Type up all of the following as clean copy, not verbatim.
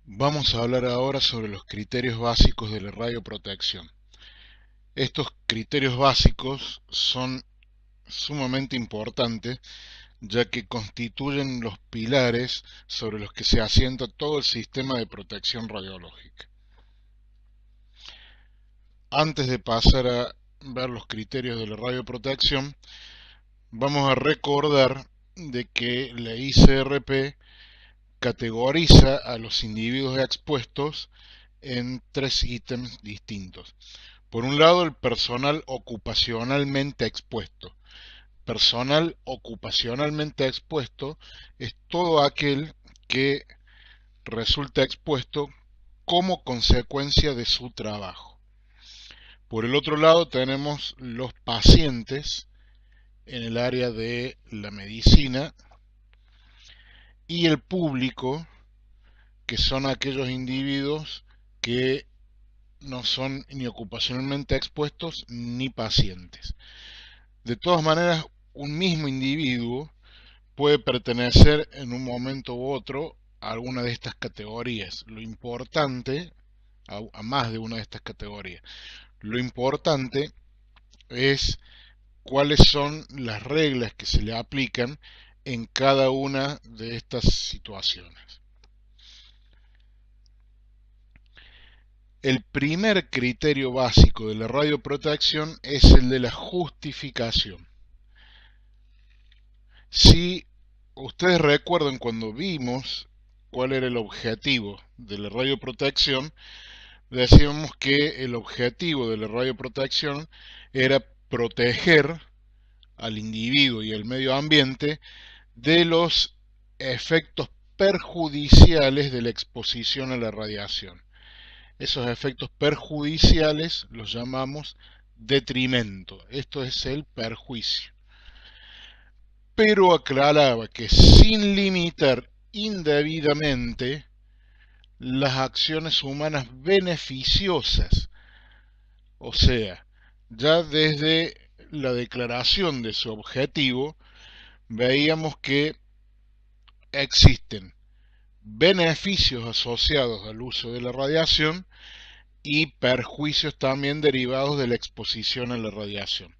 Vamos a hablar ahora sobre los criterios básicos de la radioprotección. Estos criterios básicos son sumamente importantes ya que constituyen los pilares sobre los que se asienta todo el sistema de protección radiológica. Antes de pasar a ver los criterios de la radioprotección, vamos a recordar de que la ICRP categoriza a los individuos expuestos en tres ítems distintos. Por un lado, el personal ocupacionalmente expuesto. Personal ocupacionalmente expuesto es todo aquel que resulta expuesto como consecuencia de su trabajo. Por el otro lado, tenemos los pacientes en el área de la medicina y el público, que son aquellos individuos que no son ni ocupacionalmente expuestos ni pacientes. De todas maneras, un mismo individuo puede pertenecer en un momento u otro a alguna de estas categorías. Lo importante, a más de una de estas categorías, lo importante es cuáles son las reglas que se le aplican en cada una de estas situaciones. El primer criterio básico de la radioprotección es el de la justificación. Si ustedes recuerdan cuando vimos cuál era el objetivo de la radioprotección, decíamos que el objetivo de la radioprotección era proteger al individuo y al medio ambiente de los efectos perjudiciales de la exposición a la radiación. Esos efectos perjudiciales los llamamos detrimento. Esto es el perjuicio. Pero aclaraba que sin limitar indebidamente las acciones humanas beneficiosas. O sea, ya desde la declaración de su objetivo, veíamos que existen beneficios asociados al uso de la radiación y perjuicios también derivados de la exposición a la radiación.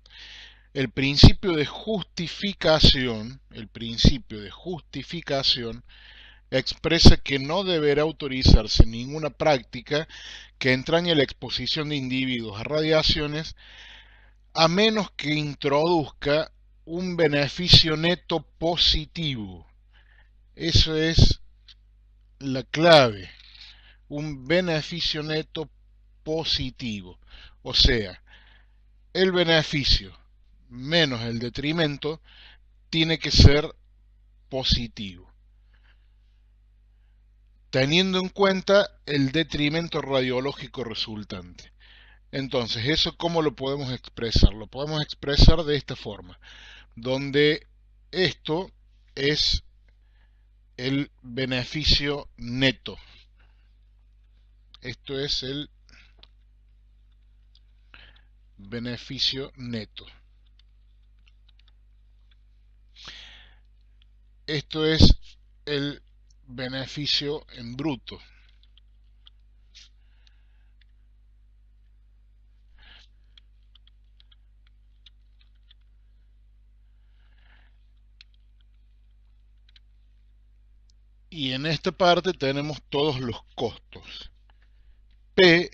El principio de justificación expresa que no deberá autorizarse ninguna práctica que entrañe la exposición de individuos a radiaciones a menos que introduzca un beneficio neto positivo. Eso es la clave, un beneficio neto positivo. O sea, el beneficio menos el detrimento tiene que ser positivo, teniendo en cuenta el detrimento radiológico resultante. Entonces, ¿eso cómo lo podemos expresar? Lo podemos expresar de esta forma, donde esto es el beneficio neto. Esto es el beneficio neto. Esto es el beneficio en bruto. Y en esta parte tenemos todos los costos. P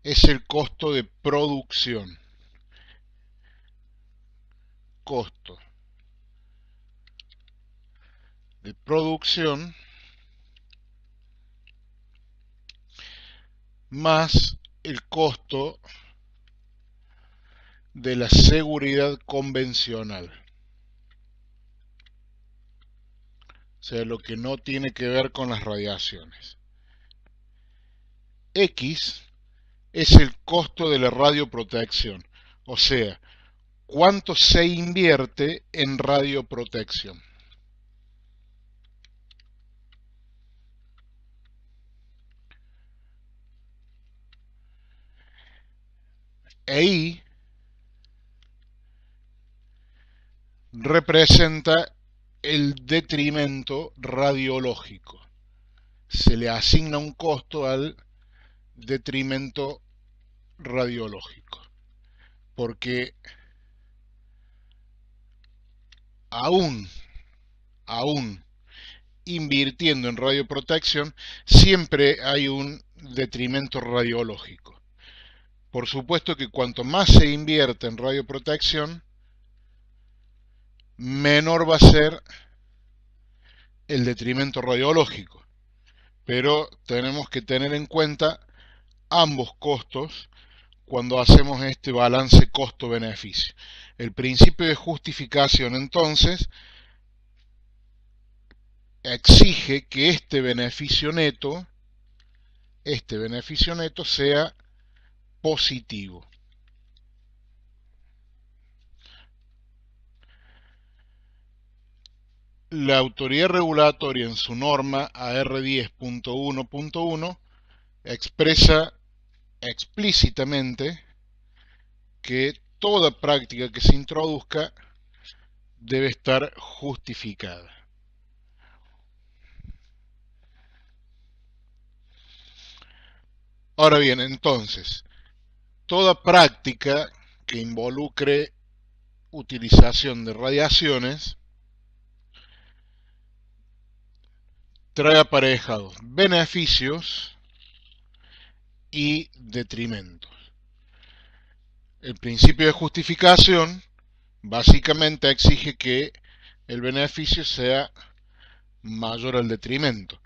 es el costo de producción. Costo de producción más el costo de la seguridad convencional. O sea, lo que no tiene que ver con las radiaciones. X es el costo de la radioprotección. O sea, cuánto se invierte en radioprotección. E Y representa el detrimento radiológico. se le asigna un costo al detrimento radiológico, porque aún, aún invirtiendo en radioprotección, siempre hay un detrimento radiológico. Por supuesto que cuanto más se invierte en radioprotección, menor va a ser el detrimento radiológico. Pero tenemos que tener en cuenta ambos costos cuando hacemos este balance costo-beneficio. El principio de justificación, entonces, exige que este beneficio neto sea positivo. La autoridad regulatoria en su norma AR10.1.1 expresa explícitamente que toda práctica que se introduzca debe estar justificada. Ahora bien, entonces, toda práctica que involucre utilización de radiaciones trae aparejados beneficios y detrimentos. El principio de justificación básicamente exige que el beneficio sea mayor al detrimento.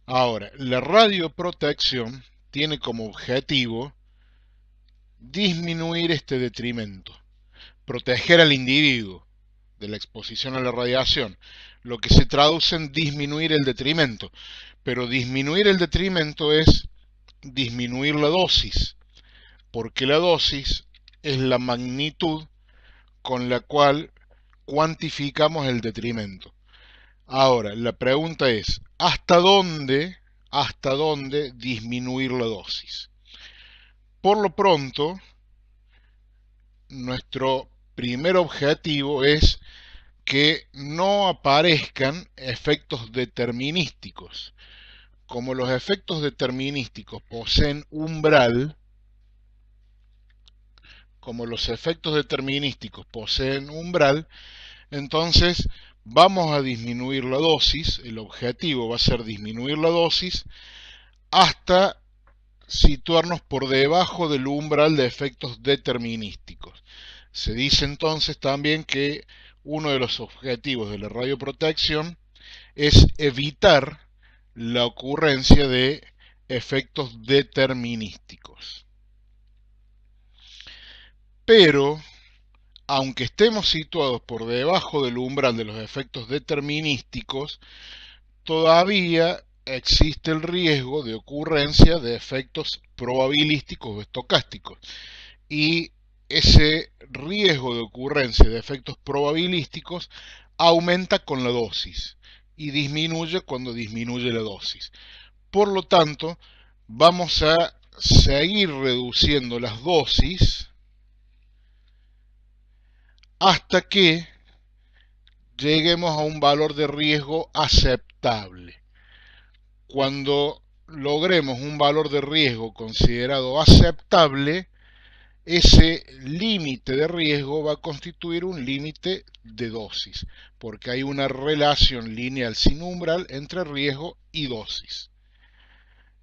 Ahora, la radioprotección tiene como objetivo disminuir este detrimento, proteger al individuo de la exposición a la radiación, lo que se traduce en disminuir el detrimento. Pero disminuir el detrimento es disminuir la dosis, porque la dosis es la magnitud con la cual cuantificamos el detrimento. Ahora, la pregunta es, hasta dónde disminuir la dosis? Por lo pronto, nuestro primer objetivo es que no aparezcan efectos determinísticos. Como los efectos determinísticos poseen umbral, entonces vamos a disminuir la dosis, el objetivo va a ser disminuir la dosis hasta situarnos por debajo del umbral de efectos determinísticos. Se dice entonces también que uno de los objetivos de la radioprotección es evitar la ocurrencia de efectos determinísticos. Pero, aunque estemos situados por debajo del umbral de los efectos determinísticos, todavía existe el riesgo de ocurrencia de efectos probabilísticos o estocásticos. Y ese riesgo de ocurrencia de efectos probabilísticos aumenta con la dosis y disminuye cuando disminuye la dosis. Por lo tanto, vamos a seguir reduciendo las dosis hasta que lleguemos a un valor de riesgo aceptable. Cuando logremos un valor de riesgo considerado aceptable, ese límite de riesgo va a constituir un límite de dosis, porque hay una relación lineal sin umbral entre riesgo y dosis.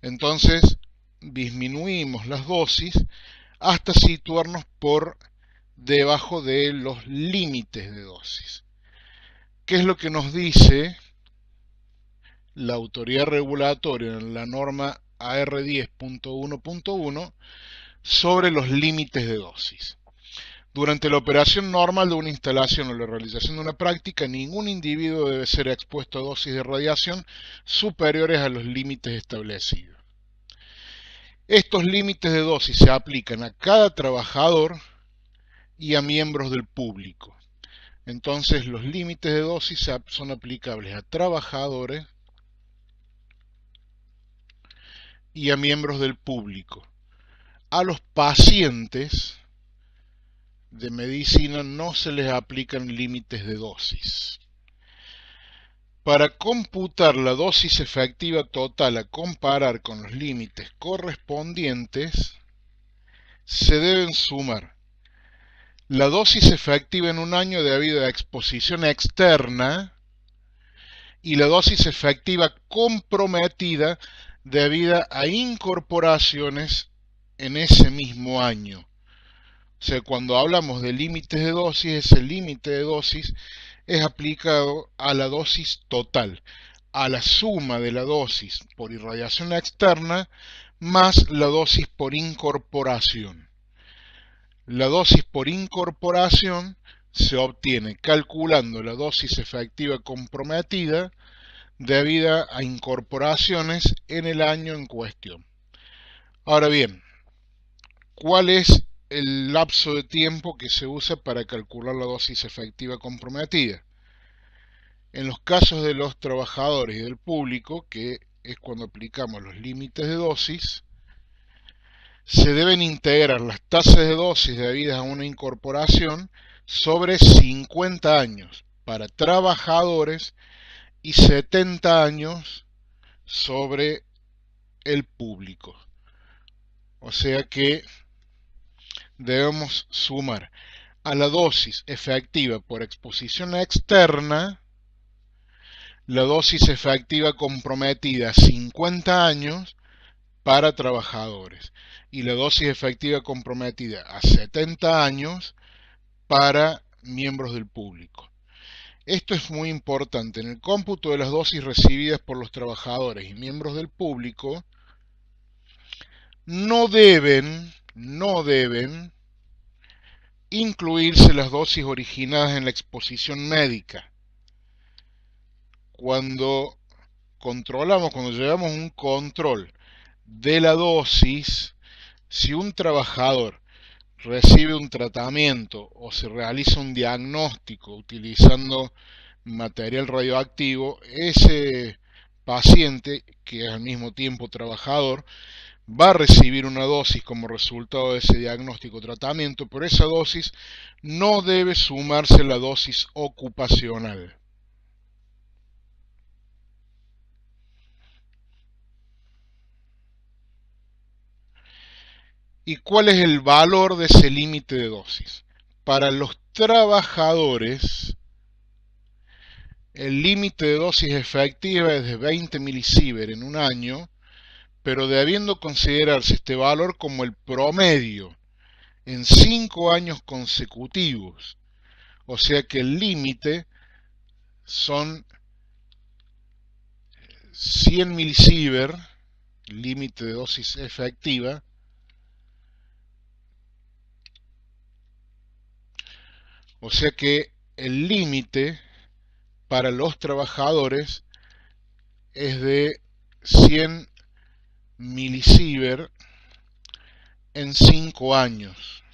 Entonces, disminuimos las dosis hasta situarnos por debajo de los límites de dosis. ¿Qué es lo que nos dice la autoridad regulatoria en la norma AR10.1.1 sobre los límites de dosis? Durante la operación normal de una instalación o la realización de una práctica, ningún individuo debe ser expuesto a dosis de radiación superiores a los límites establecidos. Estos límites de dosis se aplican a cada trabajador y a miembros del público. Entonces, los límites de dosis son aplicables a trabajadores y a miembros del público. A los pacientes de medicina no se les aplican límites de dosis. Para computar la dosis efectiva total a comparar con los límites correspondientes, se deben sumar la dosis efectiva en un año debido a exposición externa y la dosis efectiva comprometida debido a incorporaciones en ese mismo año. O sea, cuando hablamos de límites de dosis, ese límite de dosis es aplicado a la dosis total, a la suma de la dosis por irradiación externa más la dosis por incorporación. La dosis por incorporación se obtiene calculando la dosis efectiva comprometida debida a incorporaciones en el año en cuestión. Ahora bien, ¿cuál es el lapso de tiempo que se usa para calcular la dosis efectiva comprometida? En los casos de los trabajadores y del público, que es cuando aplicamos los límites de dosis, se deben integrar las tasas de dosis debidas a una incorporación sobre 50 años para trabajadores y 70 años sobre el público. O sea que debemos sumar a la dosis efectiva por exposición externa la dosis efectiva comprometida a 50 años para trabajadores y la dosis efectiva comprometida a 70 años para miembros del público. Esto es muy importante. En el cómputo de las dosis recibidas por los trabajadores y miembros del público, no deben incluirse las dosis originadas en la exposición médica. Cuando llevamos un control de la dosis, si un trabajador recibe un tratamiento o se realiza un diagnóstico utilizando material radioactivo, ese paciente, que es al mismo tiempo trabajador, va a recibir una dosis como resultado de ese diagnóstico o tratamiento, pero esa dosis no debe sumarse a la dosis ocupacional. ¿Y cuál es el valor de ese límite de dosis? Para los trabajadores, el límite de dosis efectiva es de 20 milisievert en un año, pero debiendo considerarse este valor como el promedio en 5 años consecutivos. O sea que el límite son 100 milisievert, límite de dosis efectiva, o sea que el límite para los trabajadores es de 100 milisievert en 5 años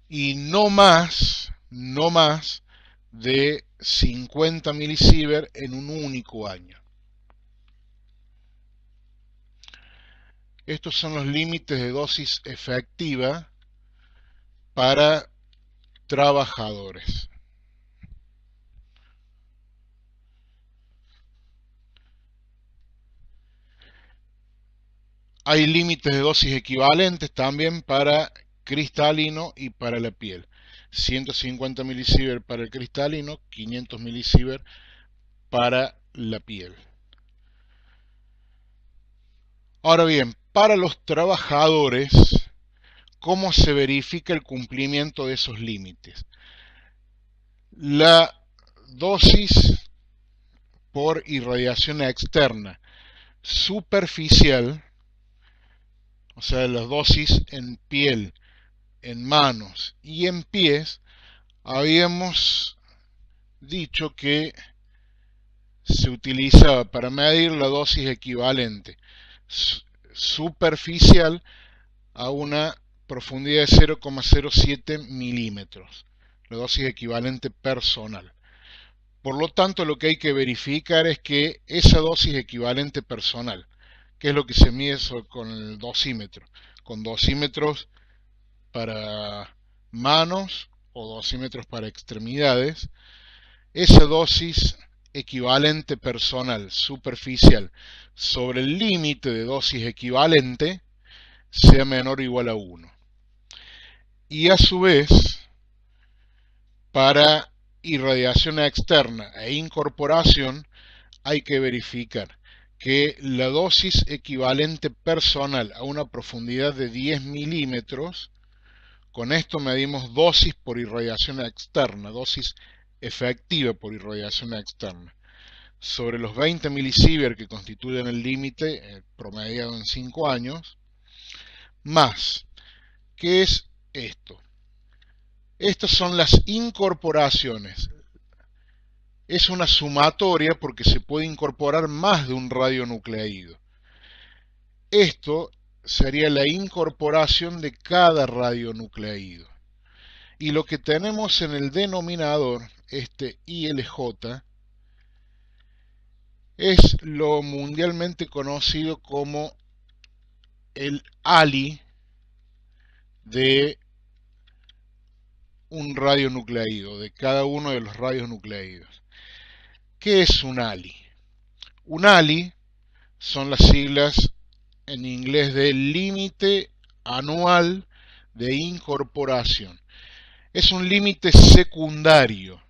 y no más de 50 milisievert en un único año. Estos son los límites de dosis efectiva para trabajadores. Hay límites de dosis equivalentes también para cristalino y para la piel. 150 milisievert para el cristalino, 500 milisievert para la piel. Ahora bien, para los trabajadores, ¿cómo se verifica el cumplimiento de esos límites? La dosis por irradiación externa superficial, o sea, las dosis en piel, en manos y en pies, habíamos dicho que se utilizaba para medir la dosis equivalente superficial a una profundidad de 0,07 milímetros, la dosis equivalente personal. Por lo tanto, lo que hay que verificar es que esa dosis equivalente personal, que es lo que se mide con el dosímetro, con dosímetros para manos o dosímetros para extremidades, esa dosis equivalente personal superficial sobre el límite de dosis equivalente sea menor o igual a 1. Y a su vez, para irradiación externa e incorporación, hay que verificar que la dosis equivalente personal a una profundidad de 10 milímetros, con esto medimos dosis por irradiación externa, dosis efectiva por irradiación externa, sobre los 20 milisievert que constituyen el límite promediado en 5 años, más, ¿qué es esto? Estas son las incorporaciones. Es una sumatoria porque se puede incorporar más de un radionucleído. Esto sería la incorporación de cada radionucleído. Y lo que tenemos en el denominador, este ILJ, es lo mundialmente conocido como el ALI de un radionucleído, de cada uno de los radionucleídos. ¿Qué es un ALI? Un ALI son las siglas en inglés de límite anual de incorporación. Es un límite secundario,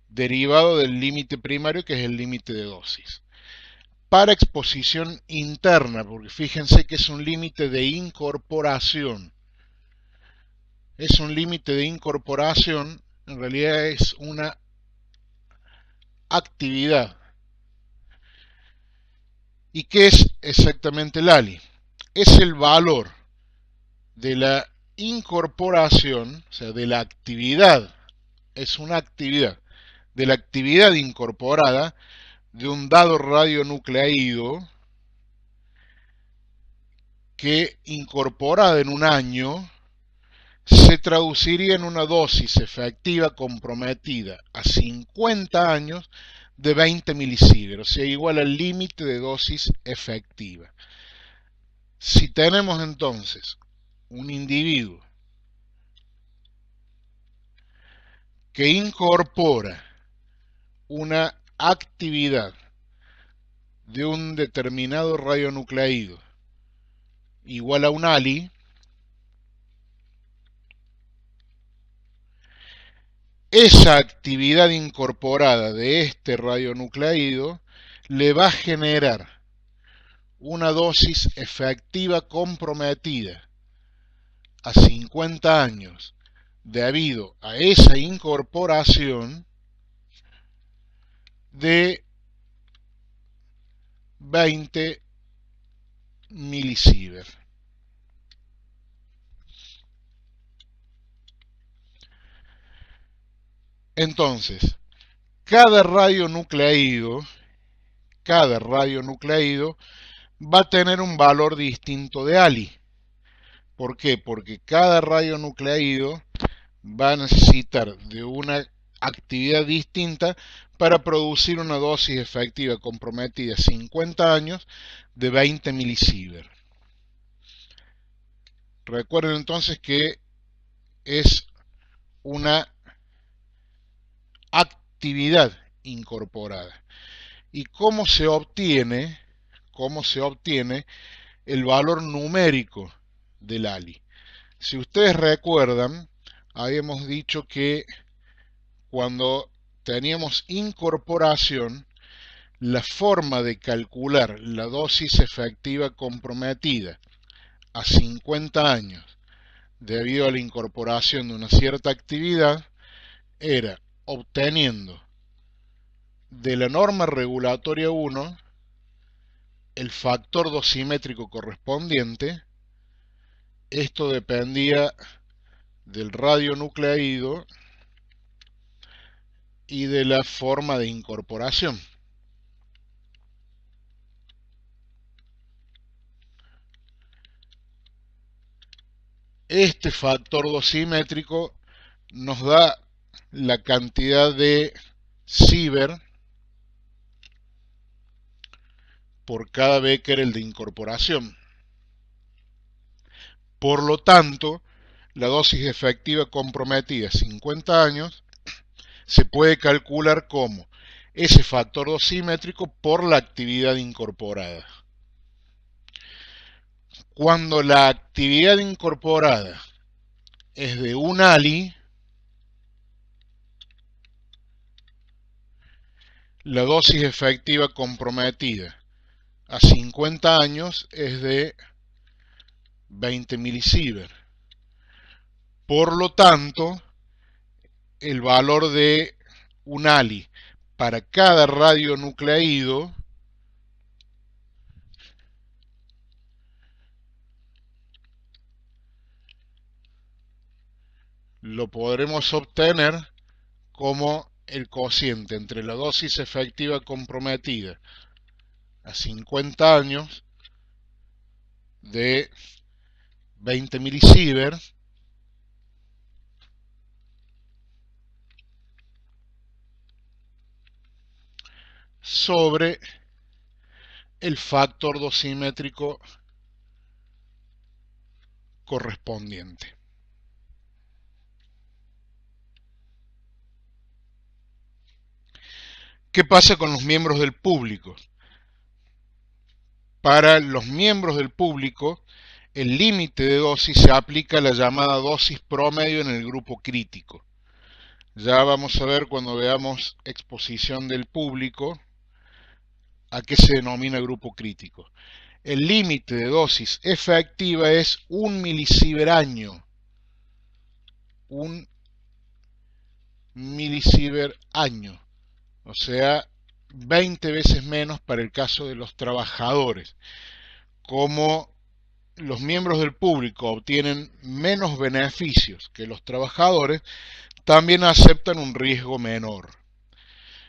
derivado del límite primario, que es el límite de dosis. Para exposición interna, porque fíjense que es un límite de incorporación. Es un límite de incorporación, en realidad es una actividad. ¿Y qué es exactamente el ALI? Es el valor de la incorporación, o sea, de la actividad, es una actividad, de la actividad incorporada de un dado radionucleído que incorporada en un año se traduciría en una dosis efectiva comprometida a 50 años de 20 milisievert, o sea, igual al límite de dosis efectiva. Si tenemos entonces un individuo que incorpora una actividad de un determinado radionucleído igual a un ALI, esa actividad incorporada de este radionucleído le va a generar una dosis efectiva comprometida a 50 años debido a esa incorporación de 20 milisievert. Entonces, cada radionucleído va a tener un valor distinto de ALI. ¿Por qué? Porque cada radionucleído va a necesitar de una actividad distinta para producir una dosis efectiva comprometida a 50 años de 20 milisievert. Recuerden entonces que es una actividad incorporada. ¿Y cómo se obtiene el valor numérico del ALI? Si ustedes recuerdan, habíamos dicho que cuando teníamos incorporación, la forma de calcular la dosis efectiva comprometida a 50 años debido a la incorporación de una cierta actividad era obteniendo de la norma regulatoria 1 el factor dosimétrico correspondiente. Esto dependía del radionucleído y de la forma de incorporación. Este factor dosimétrico nos da la cantidad de sievert por cada becquerel de incorporación. Por lo tanto, la dosis efectiva comprometida 50 años, se puede calcular como ese factor dosimétrico por la actividad incorporada. Cuando la actividad incorporada es de 1 ALI, la dosis efectiva comprometida a 50 años es de 20 milisievert. Por lo tanto, el valor de 1 ALI para cada radionucleído lo podremos obtener como el cociente entre la dosis efectiva comprometida a 50 años de 20 milisievert sobre el factor dosimétrico correspondiente. ¿Qué pasa con los miembros del público? Para los miembros del público, el límite de dosis se aplica a la llamada dosis promedio en el grupo crítico. Ya vamos a ver cuando veamos exposición del público a qué se denomina grupo crítico. El límite de dosis efectiva es 1 milisievert año. 1 milisievert año. O sea, 20 veces menos para el caso de los trabajadores. Como los miembros del público obtienen menos beneficios que los trabajadores, también aceptan un riesgo menor.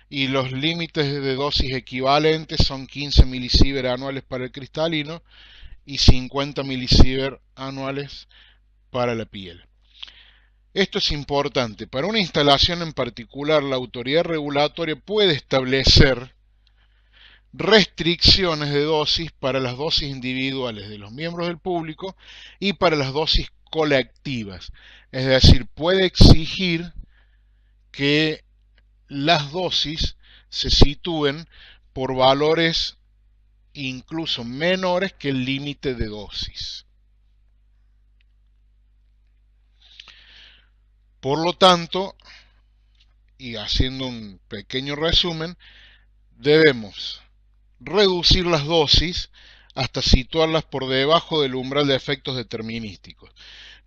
Y los límites de dosis equivalentes son 15 milisievert anuales para el cristalino y 50 milisievert anuales para la piel. Esto es importante. Para una instalación en particular, la autoridad regulatoria puede establecer restricciones de dosis para las dosis individuales de los miembros del público y para las dosis colectivas. Es decir, puede exigir que las dosis se sitúen por valores incluso menores que el límite de dosis. Por lo tanto, y haciendo un pequeño resumen, debemos reducir las dosis hasta situarlas por debajo del umbral de efectos determinísticos,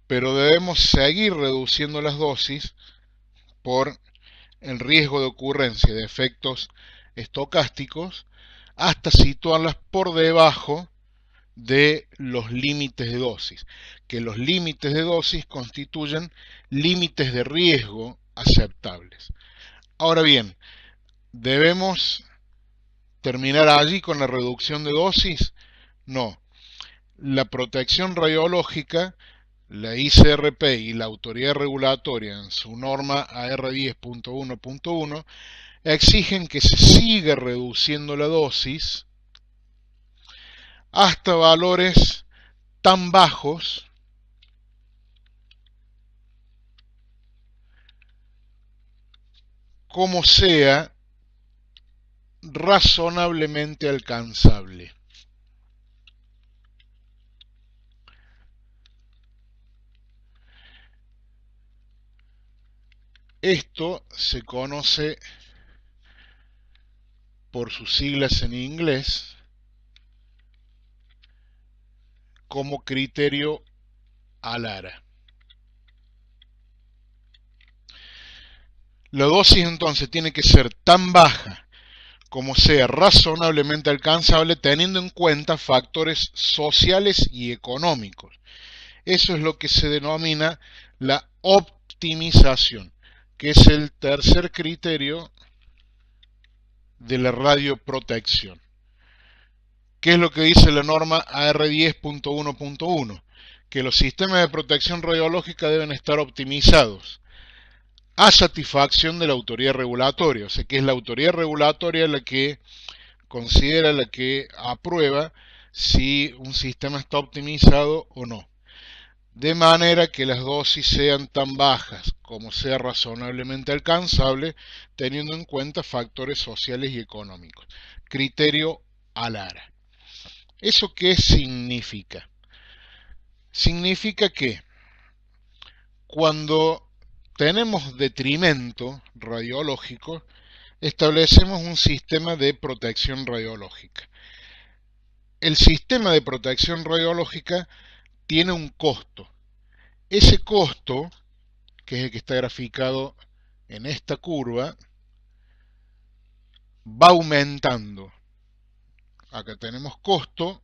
pero debemos seguir reduciendo las dosis por el riesgo de ocurrencia de efectos estocásticos hasta situarlas por debajo de los límites de dosis, que los límites de dosis constituyen límites de riesgo aceptables. Ahora bien, ¿debemos terminar allí con la reducción de dosis? No. La protección radiológica, la ICRP y la autoridad regulatoria en su norma AR10.1.1 exigen que se siga reduciendo la dosis hasta valores tan bajos como sea razonablemente alcanzable. Esto se conoce por sus siglas en inglés como criterio ALARA. La dosis entonces tiene que ser tan baja como sea razonablemente alcanzable, teniendo en cuenta factores sociales y económicos. Eso es lo que se denomina la optimización, que es el tercer criterio de la radioprotección. ¿Qué es lo que dice la norma AR10.1.1? Que los sistemas de protección radiológica deben estar optimizados a satisfacción de la autoridad regulatoria, o sea que es la autoridad regulatoria la que considera, la que aprueba si un sistema está optimizado o no. de manera que las dosis sean tan bajas como sea razonablemente alcanzable, teniendo en cuenta factores sociales y económicos. Criterio Alara. ¿Eso qué significa? Significa que cuando tenemos detrimento radiológico, establecemos un sistema de protección radiológica. El sistema de protección radiológica tiene un costo. Ese costo, que es el que está graficado en esta curva, va aumentando. Acá tenemos costo.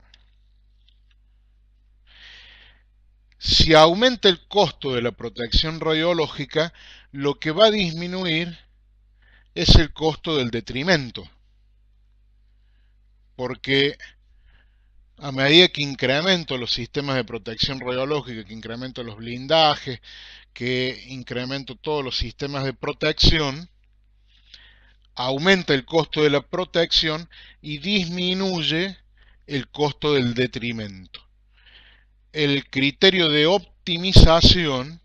Si aumenta el costo de la protección radiológica, lo que va a disminuir es el costo del detrimento. Porque a medida que incremento los sistemas de protección radiológica, que incremento los blindajes, que incremento todos los sistemas de protección, aumenta el costo de la protección y disminuye el costo del detrimento. El criterio de optimización,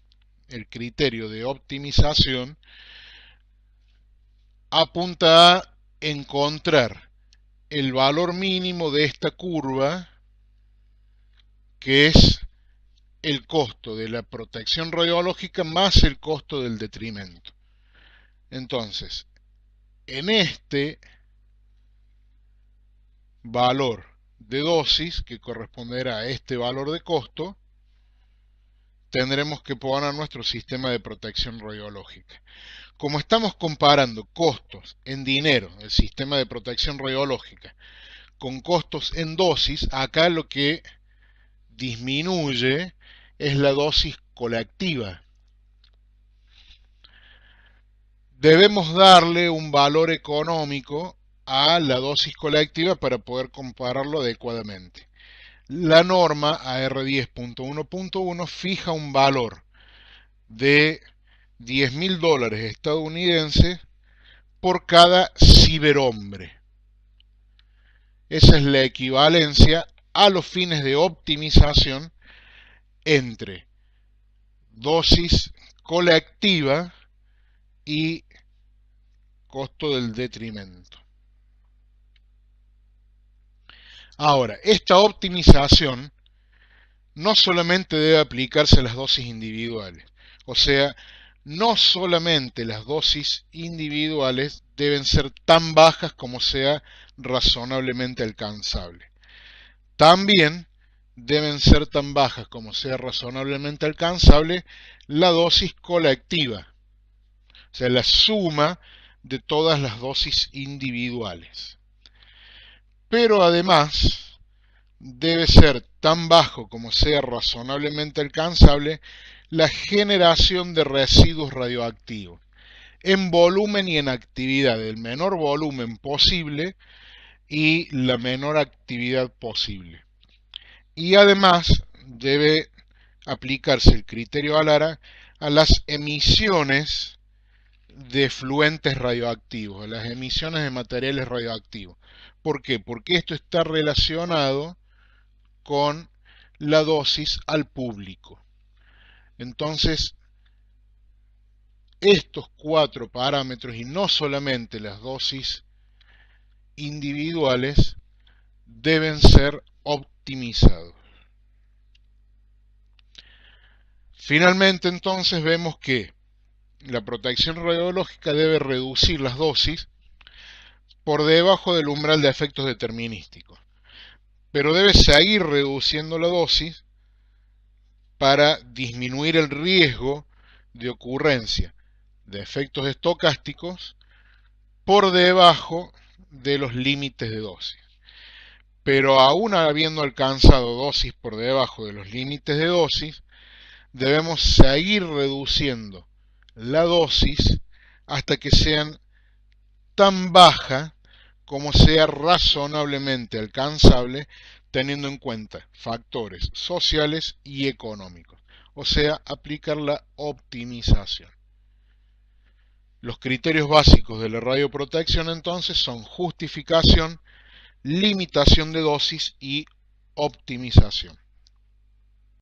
apunta a encontrar el valor mínimo de esta curva, que es el costo de la protección radiológica más el costo del detrimento. Entonces, en este valor de dosis, que corresponderá a este valor de costo, tendremos que poner nuestro sistema de protección radiológica. Como estamos comparando costos en dinero, el sistema de protección radiológica, con costos en dosis, acá lo que disminuye es la dosis colectiva. Debemos darle un valor económico a la dosis colectiva para poder compararlo adecuadamente. La norma AR10.1.1 fija un valor de $10.000 estadounidenses por cada ciberhombre. Esa es la equivalencia a los fines de optimización entre dosis colectiva y costo del detrimento. Ahora, esta optimización no solamente debe aplicarse a las dosis individuales, o sea, no solamente las dosis individuales deben ser tan bajas como sea razonablemente alcanzable. También deben ser tan bajas como sea razonablemente alcanzable la dosis colectiva, o sea, la suma de todas las dosis individuales. Pero además debe ser tan bajo como sea razonablemente alcanzable la generación de residuos radioactivos en volumen y en actividad, el menor volumen posible y la menor actividad posible. Y además debe aplicarse el criterio Alara a las emisiones de fluentes radioactivos, a las emisiones de materiales radioactivos. ¿Por qué? Porque esto está relacionado con la dosis al público. Entonces, estos cuatro parámetros, y no solamente las dosis individuales, deben ser optimizados. Finalmente, entonces, vemos que la protección radiológica debe reducir las dosis por debajo del umbral de efectos determinísticos, pero debe seguir reduciendo la dosis para disminuir el riesgo de ocurrencia de efectos estocásticos por debajo de los límites de dosis. Pero aún habiendo alcanzado dosis por debajo de los límites de dosis, debemos seguir reduciendo la dosis hasta que sean tan baja como sea razonablemente alcanzable, teniendo en cuenta factores sociales y económicos, o sea, aplicar la optimización. Los criterios básicos de la radioprotección entonces son justificación, limitación de dosis y optimización.